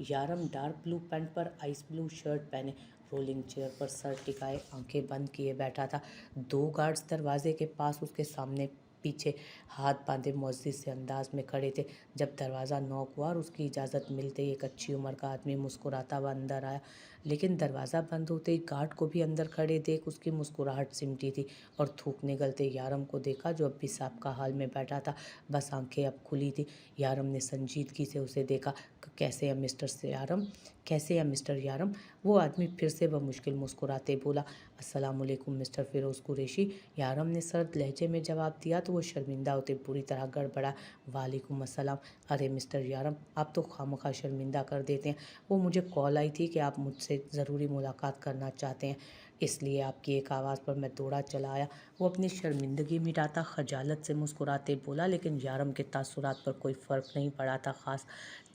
यारम dark blue pant पर ice blue shirt पहने rolling chair पर सर टिकाए आंखें बंद किए बैठा था। दो गार्ड्स दरवाजे के पास उसके सामने पीछे हाथ बांधे मुअज्जिज़ से अंदाज में खड़े थे। जब दरवाज़ा नॉक हुआ और उसकी इजाज़त मिलते ही एक अच्छी उम्र का आदमी मुस्कुराता हुआ अंदर आया, लेकिन दरवाज़ा बंद होते ही गार्ड को भी अंदर खड़े देख उसकी मुस्कुराहट सिमटी थी और थूक निगलते यारम को देखा जो अब भी सांप का हाल में बैठा था, बस आंखें अब खुली थी। यारम ने संजीदगी से उसे देखा। कैसे है मिस्टर यारम, कैसे है मिस्टर यारम? वो आदमी फिर से बमुश्किल मुस्कुराते बोला, अस्सलामुअलैकुम मिस्टर फ़िरोज़ कुरैशी। यारम ने सर्द लहजे में जवाब दिया तो वो शर्मिंदा होते बुरी तरह गड़बड़ा, वालेकुम अस्सलाम। अरे मिस्टर यारम, आप तो खामखा शर्मिंदा कर देते हैं। वो मुझे कॉल आई थी कि आप मुझसे ज़रूरी मुलाकात करना चाहते हैं, इसलिए आपकी एक आवाज़ पर मैं दौड़ा चला आया। वो अपनी शर्मिंदगी मिटाता खजालत से मुस्कुराते बोला, लेकिन यारम के तासुरात पर कोई फ़र्क नहीं पड़ा था ख़ास।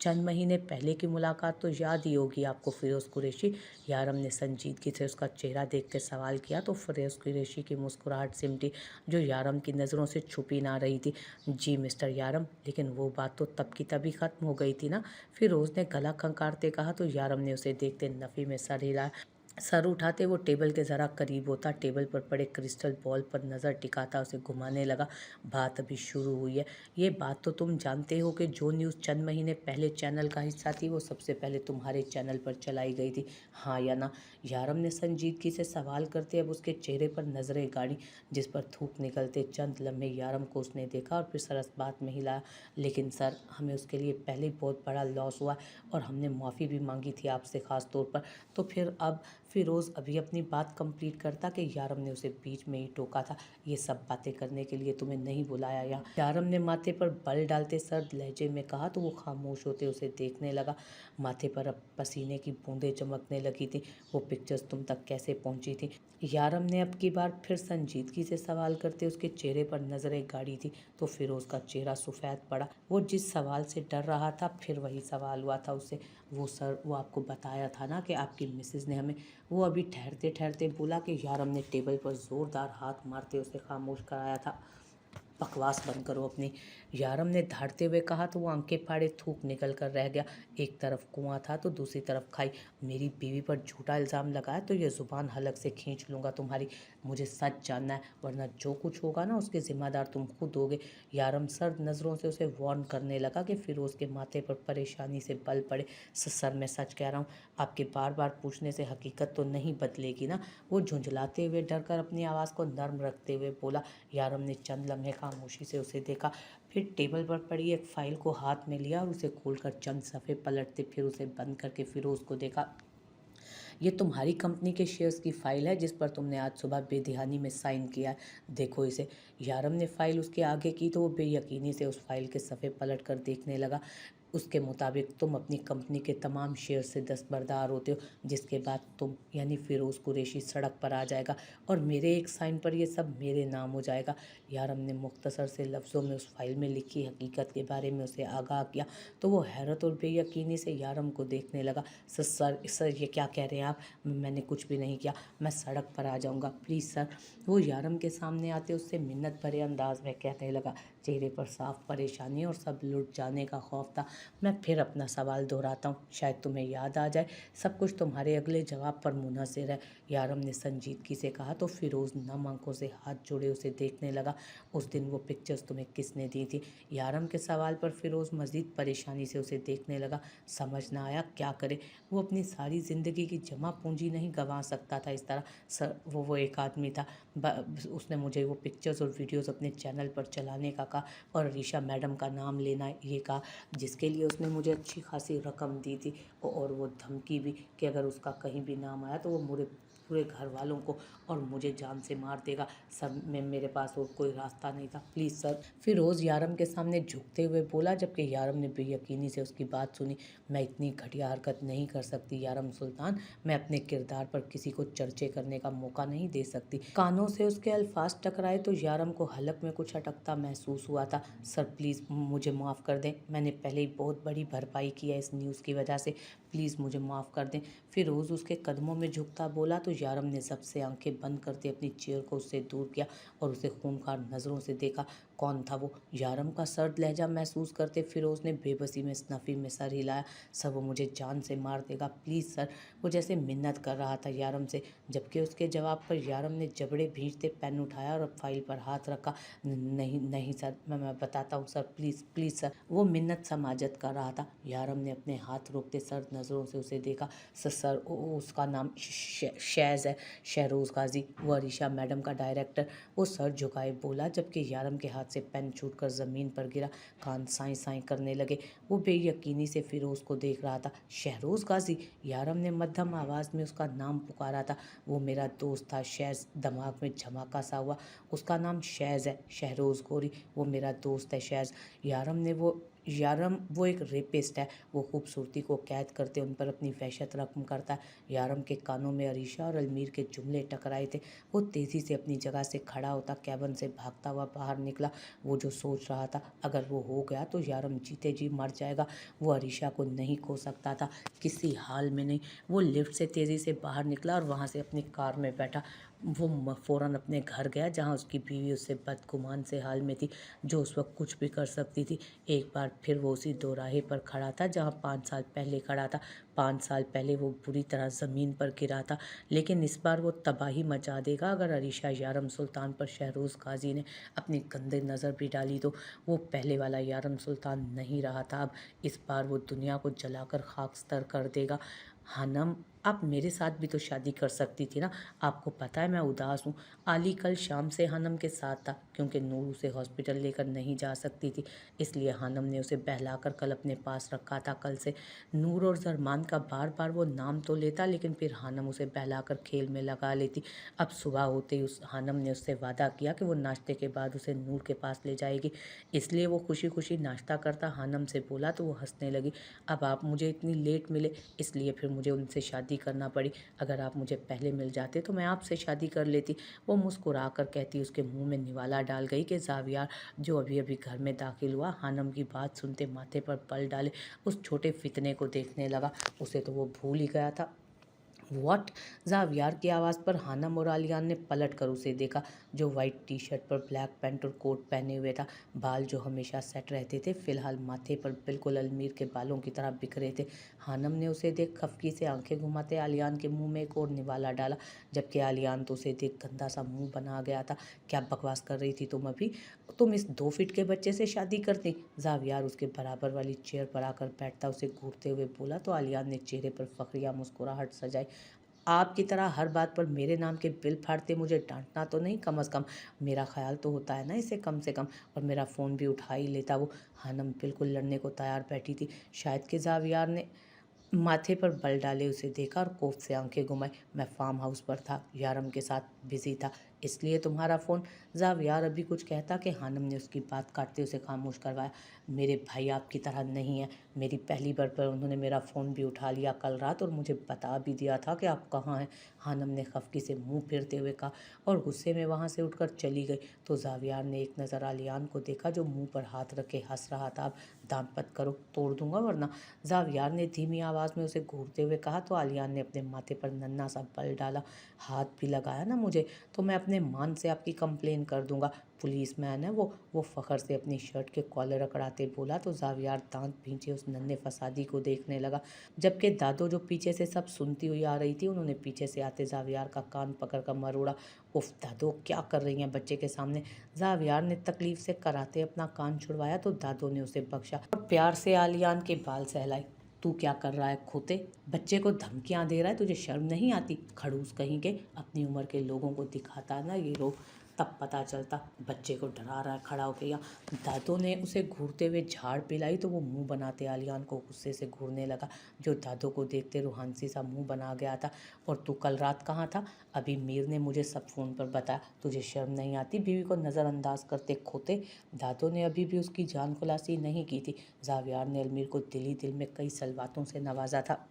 चंद महीने पहले की मुलाकात तो याद ही होगी आपको फ़िरोज़ कुरैशी। यारम ने संजीदगी से उसका चेहरा देखते सवाल किया तो फ़िरोज़ कुरैशी की मुस्कुराहट सिमटी जो यारम की नज़रों से छुपी ना रही थी। जी मिस्टर यारम, लेकिन वो बात तो तब की तभी ख़त्म हो गई थी ना, फ़िरोज़ ने गला खंखारते कहा तो यारम ने उसे देखते नफ़ी में सर हिलाया। सर उठाते वो टेबल के ज़रा करीब होता, टेबल पर पड़े क्रिस्टल बॉल पर नज़र टिकाता उसे घुमाने लगा। बात अभी शुरू हुई है। ये बात तो तुम जानते हो कि जो न्यूज़ चंद महीने पहले चैनल का हिस्सा थी वो सबसे पहले तुम्हारे चैनल पर चलाई गई थी, हाँ या ना? यारम ने संजीदगी से सवाल करते अब उसके चेहरे पर नज़रें गाड़ी, जिस पर थूक निकलते चंद लम्हे यारम को उसने देखा और फिर सरस बात में हिलाया, लेकिन सर हमें उसके लिए पहले ही बहुत बड़ा लॉस हुआ और हमने माफ़ी भी मांगी थी आपसे ख़ास तौर पर। तो फिर अब फ़िरोज़ अभी अपनी बात कंप्लीट करता कि यारम ने उसे बीच में ही टोका था, ये सब बातें करने के लिए तुम्हें नहीं बुलाया यहाँ। यारम ने माथे पर बल डालते सर्द लहजे में कहा तो वो खामोश होते उसे देखने लगा। माथे पर अब पसीने की बूंदें चमकने लगी थी। वो पिक्चर्स तुम तक कैसे पहुंची थी? यारम ने अब की बार फिर संजीदगी से सवाल करते उसके चेहरे पर नज़रें गाड़ी थी तो फ़िरोज़ का चेहरा सफ़ेद पड़ा। वो जिस सवाल से डर रहा था फिर वही सवाल हुआ था उससे। वो सर, वो आपको बताया था ना कि आपकी मिसेज़ ने हमें। वो अभी ठहरते ठहरते बोला कि यारम ने टेबल पर ज़ोरदार हाथ मारते उसे खामोश कराया था। बकवास बंद करो अपनी, यारम ने धाड़ते हुए कहा तो वो आंखें फाड़े थूक निकल कर रह गया। एक तरफ कुआं था तो दूसरी तरफ खाई। मेरी बीवी पर झूठा इल्ज़ाम लगाया तो ये ज़ुबान हलक से खींच लूँगा तुम्हारी। मुझे सच जानना है, वरना जो कुछ होगा ना उसके ज़िम्मेदार तुम खुद होगे। यारम सर्द नज़रों से उसे वार्न करने लगा कि फ़िरोज़ के माथे पर परेशानी से बल पड़े। सर मैं सच कह रहा हूँ, आपके बार बार पूछने से हकीकत तो नहीं बदलेगी ना? वो झुंझलाते हुए डर कर अपनी आवाज़ को नर्म रखते हुए बोला। यारम ने चंद लम्हे खामोशी से उसे देखा, फिर टेबल पर पड़ी एक फ़ाइल को हाथ में लिया और उसे खोलकर चंद सफ़े पलटते फिर उसे बंद करके फ़िरोज़ को देखा। ये तुम्हारी कंपनी के शेयर्स की फ़ाइल है जिस पर तुमने आज सुबह बेध्यानी में साइन किया है, देखो इसे। यारम ने फ़ाइल उसके आगे की तो वो बेयकीनी से उस फाइल के सफ़े पलट कर देखने लगा। उसके मुताबिक तुम अपनी कंपनी के तमाम शेयर से दस्तबरदार होते हो, जिसके बाद तुम यानी फ़िरोज़ कुरैशी सड़क पर आ जाएगा और मेरे एक साइन पर ये सब मेरे नाम हो जाएगा। यारम ने मुख्तसर से लफ्ज़ों में उस फाइल में लिखी हकीकत के बारे में उसे आगाह किया तो वो हैरत और बेयकीनी से यारम को देखने लगा। सर ये क्या कह रहे हैं आप? मैंने कुछ भी नहीं किया, मैं सड़क पर आ जाऊंगा, प्लीज़ सर। वो यारम के सामने आते उससे मिन्नत भरे अंदाज में कहने लगा, चेहरे पर साफ परेशानी और सब लुट जाने का खौफ था। मैं फिर अपना सवाल दोहराता हूँ, शायद तुम्हें याद आ जाए, सब कुछ तुम्हारे अगले जवाब पर मुनहसर है। यारम ने संजीदगी से कहा तो फ़िरोज़ नम आंखों से हाथ जोड़े उसे देखने लगा। उस दिन वो पिक्चर्स तुम्हें किसने दी थी? यारम के सवाल पर फ़िरोज़ मज़ीद परेशानी से उसे देखने लगा। समझ ना आया क्या करे। वो अपनी सारी ज़िंदगी की जमा पूंजी नहीं गंवा सकता था इस तरह। सर वो एक आदमी था, उसने मुझे वो पिक्चर्स और वीडियोस अपने चैनल पर चलाने का कहा और रीशा मैडम का नाम लेना ये कहा, जिसके लिए उसने मुझे अच्छी खासी रकम दी थी और वो धमकी भी कि अगर उसका कहीं भी नाम आया तो वो पूरे घर वालों को और मुझे जान से मार देगा। सर मेरे पास और कोई रास्ता नहीं था, प्लीज़ सर। फ़िरोज़ यारम के सामने झुकते हुए बोला, जबकि यारम ने बेयकीनी से उसकी बात सुनी। मैं इतनी घटिया हरकत नहीं कर सकती यारम सुल्तान, मैं अपने किरदार पर किसी को चर्चे करने का मौका नहीं दे सकती। कानों से उसके अल्फाज टकराए तो यारम को हलक में कुछ अटकता महसूस हुआ था। सर प्लीज़ मुझे माफ़ कर दें, मैंने पहले ही बहुत बड़ी भरपाई की है इस न्यूज़ की वजह से, प्लीज़ मुझे माफ़ कर दें। फ़िरोज़ उसके कदमों में झुकता बोला तो यारम ने जब से आंखें बंद करते अपनी चेयर को उससे दूर किया और उसे खूंखार नज़रों से देखा। कौन था वो? यारम का सर्द लहजा महसूस करते फिरोज़ ने बेबसी में स्नफ़ी में सर हिलाया। सर वो मुझे जान से मार देगा, प्लीज़ सर। वो जैसे मिन्नत कर रहा था यारम से, जबकि उसके जवाब पर यारम ने जबड़े भींचते पेन उठाया और फाइल पर हाथ रखा। नहीं नहीं सर, मैं बताता हूँ सर, प्लीज़ प्लीज़ सर। वो मिन्नत समाजत कर रहा था। यारम ने अपने हाथ रोकते सर्द नज़रों से उसे देखा। सर उसका नाम शैज़ है, शहरोज़ गाजी, वो अरीशा मैडम का डायरेक्टर। वो सर झुकाए बोला, जबकि यारम के हाथ से पेन छूटकर ज़मीन पर गिरा। कान साई साई करने लगे। वो बेयकीनी से फिरोज़ को देख रहा था। शहरोज़ गाजी? यारम ने मध्यम आवाज़ में उसका नाम पुकारा था। वो मेरा दोस्त था शैज़। दिमाग में झमाका सा हुआ। उसका नाम शैज़ है, शहरोज़ गोरी। वो मेरा दोस्त है शैज़। यारम वो एक रेपिस्ट है। वो खूबसूरती को कैद करते उन पर अपनी वहशत रकम करता है। यारम के कानों में अरीशा और अलमीर के जुमले टकराए थे। वो तेज़ी से अपनी जगह से खड़ा होता कैबिन से भागता हुआ बाहर निकला। वो जो सोच रहा था, अगर वो हो गया तो यारम जीते जी मर जाएगा। वो अरीशा को नहीं खो सकता था, किसी हाल में नहीं। वो लिफ्ट से तेज़ी से बाहर निकला और वहाँ से अपनी कार में बैठा। वो फ़ौरन अपने घर गया, जहाँ उसकी बीवी उससे बदगुमान से हाल में थी, जो उस वक्त कुछ भी कर सकती थी। एक बार फिर वो उसी दोराहे पर खड़ा था जहाँ 5 साल पहले खड़ा था। 5 साल पहले वो बुरी तरह ज़मीन पर गिरा था, लेकिन इस बार वो तबाही मचा देगा। अगर अरीशा यारम सुल्तान पर शहरोज़ गाजी ने अपनी गंदे नज़र भी डाली तो वो पहले वाला यारम सुल्तान नहीं रहा था। अब इस बार वो दुनिया को जलाकर खाकस्तर कर देगा। हनम, आप मेरे साथ भी तो शादी कर सकती थी ना। आपको पता है मैं उदास हूँ। आली कल शाम से हनम के साथ था, क्योंकि नूर उसे हॉस्पिटल लेकर नहीं जा सकती थी, इसलिए हनम ने उसे बहलाकर कल अपने पास रखा था। कल से नूर और जरमान का बार बार वो नाम तो लेता, लेकिन फिर हनम उसे बहलाकर खेल में लगा लेती। अब सुबह होते ही हनम ने उससे वादा किया कि वो नाश्ते के बाद उसे नूर के पास ले जाएगी, इसलिए वो खुशी खुशी नाश्ता करता हनम से बोला तो वो हंसने लगी। अब आप मुझे इतनी लेट मिले, इसलिए फिर मुझे उनसे शादी करना पड़ी। अगर आप मुझे पहले मिल जाते तो मैं आपसे शादी कर लेती। वो मुस्कुरा कर कहती उसके मुंह में निवाला डाल गई कि ज़ावियार, जो अभी अभी घर में दाखिल हुआ, हनम की बात सुनते माथे पर बल डाले उस छोटे फितने को देखने लगा। उसे तो वो भूल ही गया था। व्हाट? ज़ावियार की आवाज़ पर हानम और आलियान ने पलट कर उसे देखा, जो वाइट टी शर्ट पर ब्लैक पैंट और कोट पहने हुए था। बाल जो हमेशा सेट रहते थे, फिलहाल माथे पर बिल्कुल अलमीर के बालों की तरह बिखरे थे। हानम ने उसे देख खफकी से आंखें घुमाते आलियान के मुंह में एक और निवाला डाला, जबकि आलियान तो उसे देख गंदा सा मुंह बना गया था। क्या बकवास कर रही थी तुम अभी? तुम इस 2 फीट के बच्चे से शादी करती? ज़ावियार उसके बराबर वाली चेयर पर आकर बैठता उसे घूरते हुए बोला तो आलियान ने चेहरे पर फखरिया मुस्कुराहट सजाई। आपकी तरह हर बात पर मेरे नाम के बिल फाड़ते मुझे डांटना तो नहीं, कम अज़ कम मेरा ख्याल तो होता है ना इसे कम से कम। और मेरा फ़ोन भी उठा ही लेता वो। हनम बिल्कुल लड़ने को तैयार बैठी थी। शायद कि ज़ावियार ने माथे पर बल डाले उसे देखा और कोफ से आंखें घुमाई। मैं फार्म हाउस पर था, यारम के साथ बिजी था, इसलिए तुम्हारा फ़ोन। ज़ावियार अभी कुछ कहता कि हानम ने उसकी बात काटते उसे खामोश करवाया। मेरे भाई आपकी तरह नहीं है। मेरी पहली बार पर उन्होंने मेरा फ़ोन भी उठा लिया कल रात और मुझे बता भी दिया था कि आप कहाँ हैं। हानम ने खफकी से मुंह फेरते हुए कहा और गुस्से में वहाँ से उठकर चली गई। तो ज़ावियार ने एक नज़र आलियान को देखा, जो मुंह पर हाथ रखे हंस रहा था। अब दांत मत करो, तोड़ दूंगा वरना। ज़ावियार ने धीमी आवाज़ में उसे घूरते हुए कहा तो आलियान ने अपने माथे पर नन्हा सा बल डाला। हाथ भी लगाया ना मुझे तो मैं अपने मान से आपकी कंप्लेन कर दूंगा। पुलिस मैन है वो फ़ख्र से अपनी शर्ट के कॉलर अकड़ाते बोला तो ज़ावियार दांत भींचे उस नन्हे फसादी को देखने लगा, जबकि दादो जो पीछे से सब सुनती हुई आ रही थी, उन्होंने पीछे से आते ज़ावियार का कान पकड़ कर मरोड़ा। उफ दादो, क्या कर रही हैं बच्चे के सामने? ज़ावियार ने तकलीफ से कराते अपना कान छुड़वाया तो दादो ने उसे बख्शा और प्यार से आलियान के बाल सहलाए। तू क्या कर रहा है खोते? बच्चे को धमकियां दे रहा है, तुझे शर्म नहीं आती? खड़ूस कहीं के, अपनी उम्र के लोगों को दिखाता ना ये रोग, तब पता चलता। बच्चे को डरा रहा है खड़ा होके। या दादो ने उसे घूरते हुए झाड़ पिलाई तो वो मुंह बनाते आलियान को गुस्से से घूरने लगा, जो दादो को देखते रूहानसी सा मुंह बना गया था। और तू कल रात कहाँ था? अभी मीर ने मुझे सब फ़ोन पर बताया। तुझे शर्म नहीं आती बीवी को नज़रअंदाज करते खोते? दादो ने अभी भी उसकी जान खुलासी नहीं की थी। ज़ावियार ने अलमीर को दिल में कई सलवातों से नवाजा था।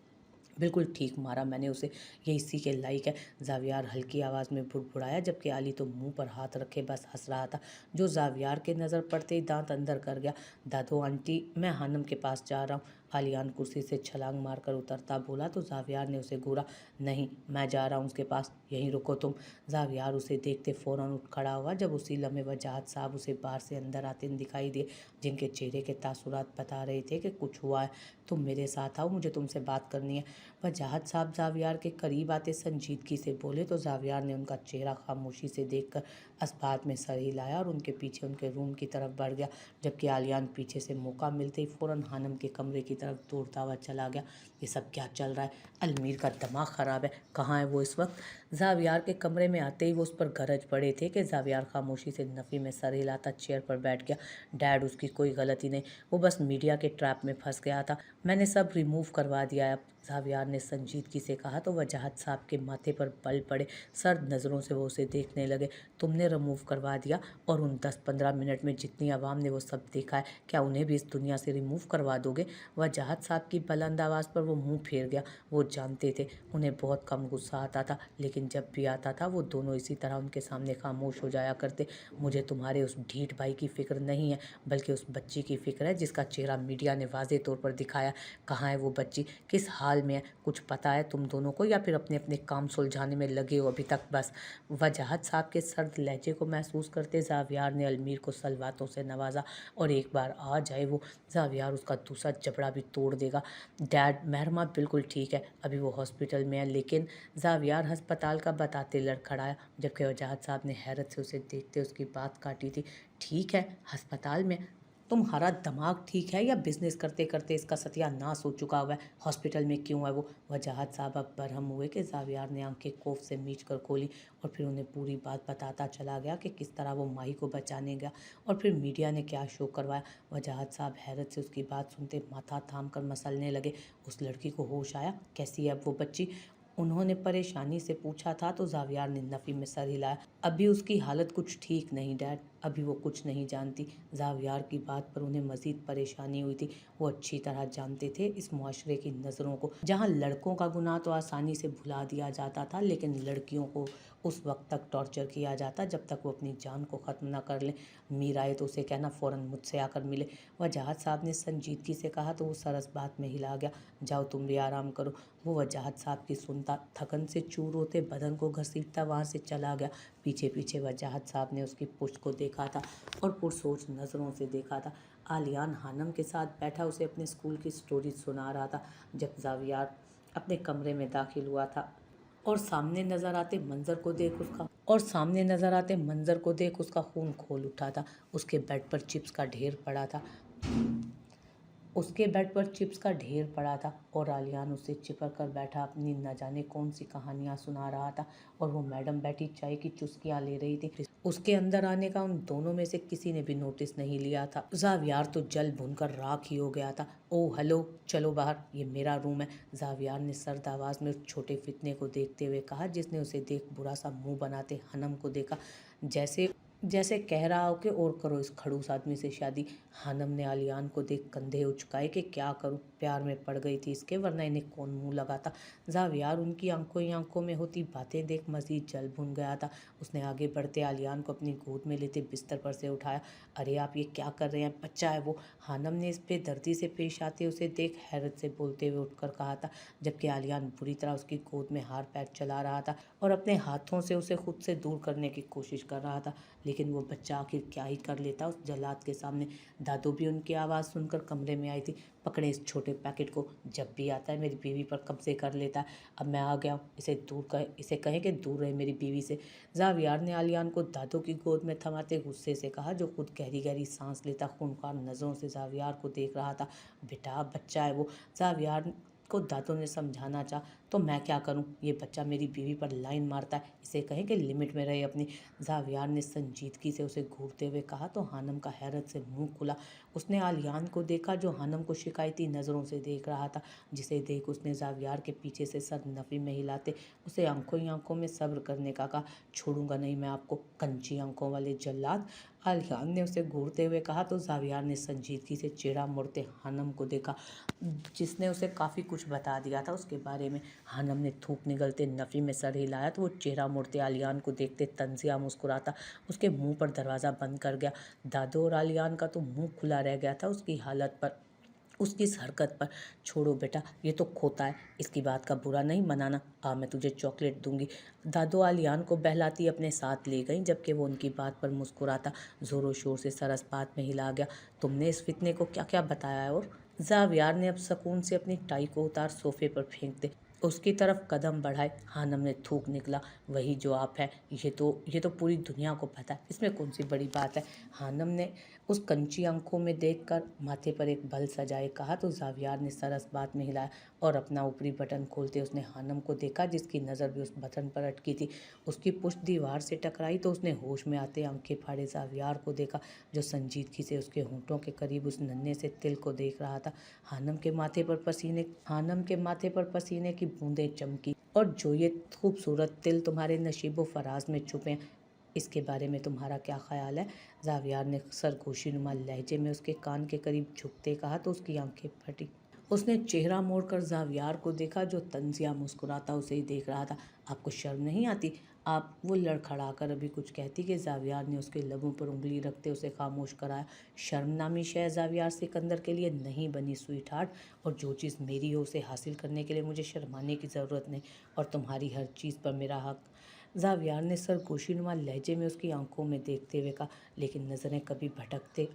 बिल्कुल ठीक मारा मैंने उसे, ये इसी के लायक है। ज़ावियार हल्की आवाज़ में बुड़बुड़ाया, जबकि आली तो मुंह पर हाथ रखे बस हंस रहा था, जो ज़ावियार के नज़र पड़ते ही दांत अंदर कर गया। दादो आंटी, मैं हानम के पास जा रहा हूँ। आलियान कुर्सी से छलांग मारकर उतरता बोला तो जावियार ने उसे घूरा। नहीं, मैं जा रहा हूँ उसके पास, यहीं रुको तुम। जावियार उसे देखते फौरन उठ खड़ा हुआ। जब उसी लम्हे वजाहत साहब उसे बाहर से अंदर आते दिखाई दिए, जिनके चेहरे के तासुरात बता रहे थे कि कुछ हुआ है। तुम मेरे साथ आओ, मुझे तुमसे बात करनी है। वजाहत साहब जावियार के करीब आते संजीदगी से बोले तो जावियार ने उनका चेहरा खामोशी से देखकर अस्बात में सर हिलाया और उनके पीछे उनके रूम की तरफ बढ़ गया, जबकि आलियान पीछे से मौका मिलते ही फौरन हानम के कमरे की तरफ दौड़ता हुआ चला गया। ये सब क्या चल रहा है? अलमीर का दिमाग ख़राब है, कहाँ है वो इस वक्त? जावियार के कमरे में आते ही वो उस पर गरज पड़े थे कि जावियार खामोशी से नफ़ी में सर हिलाता चेयर पर बैठ गया। डैड, उसकी कोई गलती नहीं, वो बस मीडिया के ट्रैप में फंस गया था। मैंने सब रिमूव करवा दिया है अब, जावियार ने संजीदगी से कहा तो वजाहत साहब के माथे पर बल पड़े। सर्द नज़रों से वो उसे देखने लगे। तुमने रिमूव करवा दिया? और उन 10-15 मिनट में जितनी आवाम ने वो सब देखा है, क्या उन्हें भी इस दुनिया से रिमूव करवा दोगे? वजाहत साहब की बुलंद आवाज़ पर वो मुंह फेर गया। वो जानते थे उन्हें बहुत कम गुस्सा आता था, लेकिन जब भी आता था वो दोनों इसी तरह उनके सामने खामोश हो जाया करते। मुझे तुम्हारे उस ढीठ भाई की फ़िक्र नहीं है, बल्कि उस बच्ची की फ़िक्र है जिसका चेहरा मीडिया ने वाज़े तौर पर दिखाया। कहाँ है वो बच्ची? किस हाल में है? कुछ पता है तुम दोनों को, या फिर अपने अपने काम सुलझाने में लगे हो अभी तक? बस। वजाहत साहब के सर्द लहजे को महसूस करते जावियार ने अलमीर को सलवातों से नवाजा, और एक बार आ जाए वो, जावियार उसका दूसरा जबड़ा भी तोड़ देगा। डैड, महरमा बिल्कुल ठीक है, अभी वो हॉस्पिटल में है, लेकिन जावियार अस्पताल का बताते लड़खड़ाया, जबकि वजाहत साहब ने हैरत से उसे देखते उसकी बात काटी थी। ठीक है, अस्पताल में? तुम्हारा दिमाग ठीक है या बिजनेस करते करते इसका सत्यानाश हो चुका हुआ है? हॉस्पिटल में क्यों है वो? वजाहत साहब अब बरहम हुए कि जावियार ने आंखें खौफ से मीच कर खोली और फिर उन्हें पूरी बात बताता चला गया कि किस तरह वो माही को बचाने गया और फिर मीडिया ने क्या शो करवाया। वजाहत साहब हैरत से उसकी बात सुनते माथा थाम कर मसलने लगे। उस लड़की को होश आया? कैसी है अब वो बच्ची? उन्होंने परेशानी से पूछा था तो जावियार ने नफ़ी में सर हिलाया। अभी उसकी हालत कुछ ठीक नहीं डैड, अभी वो कुछ नहीं जानती। जावियार की बात पर उन्हें मज़ीद परेशानी हुई थी। वो अच्छी तरह जानते थे इस मुआशरे की नज़रों को, जहाँ लड़कों का गुनाह तो आसानी से भुला दिया जाता था, लेकिन लड़कियों को उस वक्त तक टॉर्चर किया जाता जब तक वो अपनी जान को ख़त्म न कर लें। मीर आए तो उसे कहना फ़ौरन मुझसे आकर मिले। वजाहत साहब ने संजीदगी से कहा तो वो सरस बात में हिला गया। जाओ तुम भी आराम करो। वो वजाहत साहब की सुनता थकन से चूर होते बदन को घसीटता वहाँ से चला गया। पीछे पीछे वजाहत साहब ने उसकी पुश्त को देखा था और पुरसोच नज़रों से देखा था। आलियान हानम के साथ बैठा उसे अपने स्कूल की स्टोरी सुना रहा था जब जावियार अपने कमरे में दाखिल हुआ था और सामने नज़र आते मंजर को देख उसका खून खोल उठा था। उसके बेड पर चिप्स का ढेर पड़ा था और आलियान उससे चिपक कर बैठा अपनी न जाने कौन सी कहानियां सुना रहा था और वो मैडम बैठी चाय की चुस्कियां ले रही थी। उसके अंदर आने का उन दोनों में से किसी ने भी नोटिस नहीं लिया था। जावियार तो जल भुनकर राख ही हो गया था। ओ हेलो, चलो बाहर, ये मेरा रूम है, जावियार ने सर्द आवाज़ में उस छोटे फितने को देखते हुए कहा, जिसने उसे देख बुरा सा मुंह बनाते हनम को देखा, जैसे कह रहा हो कि और करो इस खड़ूस आदमी से शादी। हानम ने आलियान को देख कंधे उचकाए कि क्या करूं, प्यार में पड़ गई थी इसके, वरना इन्हें कौन मुंह लगाता। जावियार उनकी आंखों ही आंखों में होती बातें देख मजीद जल भुन गया था। उसने आगे बढ़ते आलियान को अपनी गोद में लेते बिस्तर पर से उठाया। अरे आप ये क्या कर रहे हैं, बच्चा है वो। हानम ने इस पे दर्दी से पेश आते उसे देख हैरत से बोलते हुए उठकर कहा था, जबकि आलियान बुरी तरह उसकी गोद में हार पैर चला रहा था और अपने हाथों से उसे खुद से दूर करने की कोशिश कर रहा था। लेकिन वो बच्चा आखिर क्या ही कर लेता उस जल्लाद के सामने। दादू भी उनकी आवाज़ सुनकर कमरे में आई थी। पकड़े इस छोटे पैकेट को, जब भी आता है मेरी बीवी पर कब्जे कर लेता है। अब मैं आ गया हूँ, इसे कहें कि दूर रहे मेरी बीवी से। जावियार ने आलियान को दादू की गोद में थमाते गुस्से से कहा, जो खुद गहरी गहरी सांस लेता खूंखार नज़रों से जावियार को देख रहा था। बेटा, बच्चा है वो। जावियार को दादू ने समझाना चाहा तो मैं क्या करूं, ये बच्चा मेरी बीवी पर लाइन मारता है, इसे कहें कि लिमिट में रहे अपनी। जावियार ने संजीदगी से उसे घूरते हुए कहा तो हानम का हैरत से मुंह खुला। उसने आलियान को देखा जो हानम को शिकायती नज़रों से देख रहा था, जिसे देख उसने जावियार के पीछे से सर नफ़ी में हिलाते उसे आंखों ही आंखों में सब्र करने का कहा। छोड़ूंगा नहीं मैं आपको, कंची आंखों वाले जल्लाद, आलियान ने उसे घूरते हुए कहा तो जावियार ने संजीदगी से चेहरा मुड़ते हानम को देखा, जिसने उसे काफ़ी कुछ बता दिया था उसके बारे में। हानम ने थूक निगलते नफ़ी में सर हिलाया तो वो चेहरा मुड़ते आलियान को देखते तंजिया मुस्कुराता उसके मुंह पर दरवाज़ा बंद कर गया। दादू और आलियान का तो मुंह खुला रह गया था उसकी हालत पर। उसकी इस हरकत पर। छोड़ो बेटा, ये तो खोता है, इसकी बात का बुरा नहीं मनाना। मैं तुझे चॉकलेट दूंगी। दादो आलियान को बहलाती अपने साथ ले गई, जबकि वो उनकी बात पर मुस्कुराता जोरों शोर से सरस बात में हिला गया। तुमने इस फितने को क्या क्या बताया है? और जावियार ने अब सुकून से अपनी टाई को उतार सोफे पर फेंक दे उसकी तरफ कदम बढ़ाए। हानम ने थूक निकला, वही जो आप है, ये तो पूरी दुनिया को पता है, इसमें कौन सी बड़ी बात है? हानम ने उस कंची आंखों में देखकर माथे पर एक बल सजाए कहा तो जावियार ने सरस बात में हिलाया और अपना ऊपरी बटन खोलते उसने हानम को देखा, जिसकी नज़र भी उस बटन पर अटकी थी। उसकी पुश्त दीवार से टकराई तो उसने होश में आते आंखें फाड़े जावियार को देखा, जो संजीदगी से उसके होंठों के करीब उस नन्हे से तिल को देख रहा था। हानम के माथे पर पसीने की बूंदें चमकी। और जो ये खूबसूरत तिल तुम्हारे नशीबो फराज में छुपे हैं, इसके बारे में तुम्हारा क्या ख्याल है? जावियार ने सरगोशीनुमा लहजे में उसके कान के करीब झुकते कहा तो उसकी आंखें फटी। उसने चेहरा मोड़कर जावियार को देखा, जो तंजिया मुस्कुराता उसे ही देख रहा था। आपको शर्म नहीं आती? आप वो लड़खड़ाकर अभी कुछ कहती कि जावियार ने उसके लबों पर उंगली रखते उसे खामोश कराया। शर्म नामी शय जावियार सिकंदर के लिए नहीं बनी स्वीट हार्ट, और जो चीज़ मेरी हो उसे हासिल करने के लिए मुझे शर्माने की ज़रूरत नहीं, और तुम्हारी हर चीज़ पर मेरा हक। जावियार ने सरगोशीनुमा लहजे में उसकी आंखों में देखते हुए कहा, लेकिन नज़रें कभी भटकते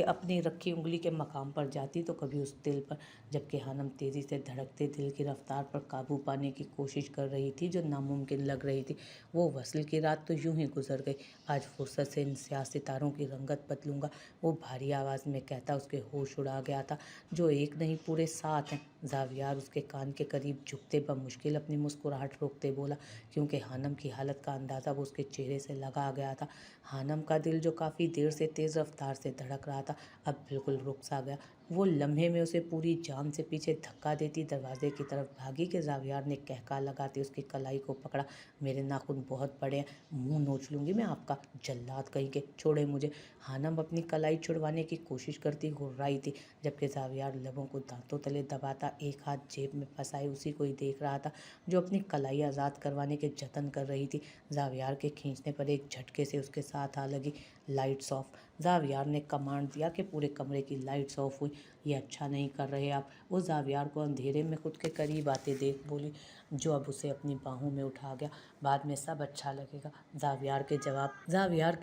अपनी रखी उंगली के मकाम पर जाती तो कभी उस दिल पर, जबकि हानम तेज़ी से धड़कते दिल की रफ्तार पर काबू पाने की कोशिश कर रही थी, जो नामुमकिन लग रही थी। वो वसल की रात तो यूं ही गुजर गई। आज फुर्सत से इन स्याह सितारों की रंगत बदलूंगा, वो भारी आवाज़ में कहता उसके होश उड़ा गया था। जो एक नहीं, पूरे 7 हैं। जावियार उसके कान के करीब झुकते बमुश्किल अपनी मुस्कुराहट रोकते बोला, क्योंकि हानम की हालत का अंदाज़ा वो उसके चेहरे से लगा गया था। हानम का दिल, जो काफ़ी देर से तेज़ रफ्तार से धड़क रहा था, अब बिल्कुल रुक सा गया। वो लम्हे में उसे पूरी जान से पीछे धक्का देती दरवाजे की तरफ भागी कि जावियार ने कहका लगाते उसकी कलाई को पकड़ा। मेरे नाखून बहुत बड़े हैं, मुंह नोच लूँगी मैं आपका, जल्लाद कहीं के, छोड़े मुझे। हानम अपनी कलाई छुड़वाने की कोशिश करती घुर्राई थी, जबकि जावियार लबों को दांतों तले दबाता एक हाथ जेब में फंसाए उसी को ही देख रहा था, जो अपनी कलाई आज़ाद करवाने के जतन कर रही थी। जावियार के खींचने पर एक झटके से उसके साथ आ लगी। Lights off. जावियार ने कमांड दिया कि पूरे कमरे की लाइट्स ऑफ हुई। ये अच्छा नहीं कर रहे आप, वो जावियार को अंधेरे में खुद के करीब आते देख बोली, जो अब उसे अपनी बाहों में उठा गया। बाद में सब अच्छा लगेगा। जावियार के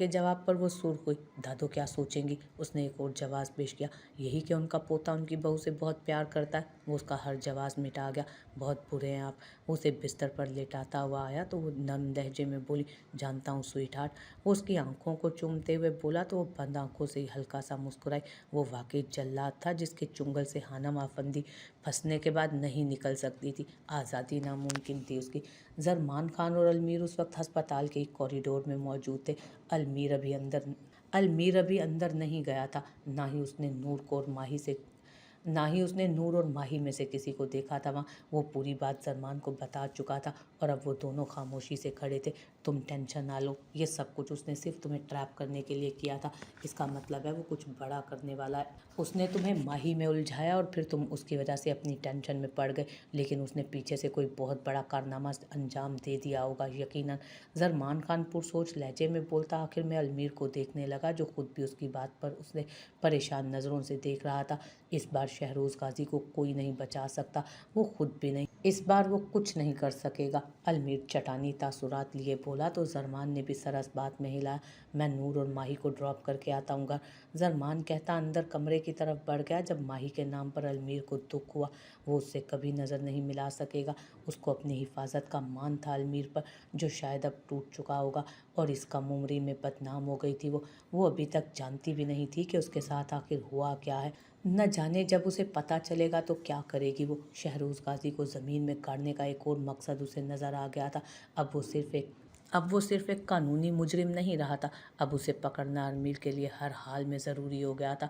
जवाब पर वो सुर्ख हुई। दादो क्या सोचेंगी? उसने एक और जवाब पेश किया। यही कि उनका पोता उनकी बहू से बहुत प्यार करता है। वो उसका हर जवाब मिटा गया। बहुत बुरे हैं आप। वो उसे बिस्तर पर लेटाता हुआ आया तो वो नर्म लहजे में बोली, जानता हूँ स्वीट हार्ट। वो उसकी आंखों को चूमते हुए बोला तो वो बंद आंखों से ही हल्का सा मुस्कुराई। वो वाकई जल्लाद था, जिसके चुंगल से हानम आफंदी फंसने के बाद नहीं निकल सकती थी। आज़ादी नामुमकिन थी उसकी। जरमान खान और अलमीर उस वक्त अस्पताल के कॉरिडोर में मौजूद थे। अलमीर अभी अंदर नहीं गया था। ना ही उसने नूर और माही में से किसी को देखा था वहाँ। वो पूरी बात जरमान को बता चुका था और अब वो दोनों खामोशी से खड़े थे। तुम टेंशन ना लो, ये सब कुछ उसने सिर्फ तुम्हें ट्रैप करने के लिए किया था। इसका मतलब है वो कुछ बड़ा करने वाला है। उसने तुम्हें माही में उलझाया और फिर तुम उसकी वजह से अपनी टेंशन में पड़ गए, लेकिन उसने पीछे से कोई बहुत बड़ा कारनामा अंजाम दे दिया होगा यकीनन। जरमान खान पुरसोच लहजे में बोलता। आखिर में अलमीर को देखने लगा, जो खुद भी उसकी बात पर उसने परेशान नज़रों से देख रहा था। इस बार शहरोज़ गाजी को कोई नहीं बचा सकता, वो खुद भी नहीं। इस बार वो कुछ नहीं कर सकेगा। अलमीर चटानी तासुरात लिए बोला तो जरमान ने भी सरस बात में हिलाया। मैं नूर और माही को ड्रॉप करके आता हूँ घर। जरमान कहता अंदर कमरे की तरफ बढ़ गया। जब माही के नाम पर अलमीर को दुख हुआ, वो उससे कभी नज़र नहीं मिला सकेगा। उसको अपनी हिफाजत का मान था अलमीर पर, जो शायद अब टूट चुका होगा, और इस कम उम्री में बदनाम हो गई थी। वो अभी तक जानती भी नहीं थी कि उसके साथ आखिर हुआ क्या है। न जाने जब उसे पता चलेगा तो क्या करेगी वो। शहरोज़ गाजी को ज़मीन में गाड़ने का एक और मकसद उसे नज़र आ गया था। अब वो सिर्फ एक कानूनी मुजरिम नहीं रहा था, अब उसे पकड़ना अलमीर के लिए हर हाल में ज़रूरी हो गया था।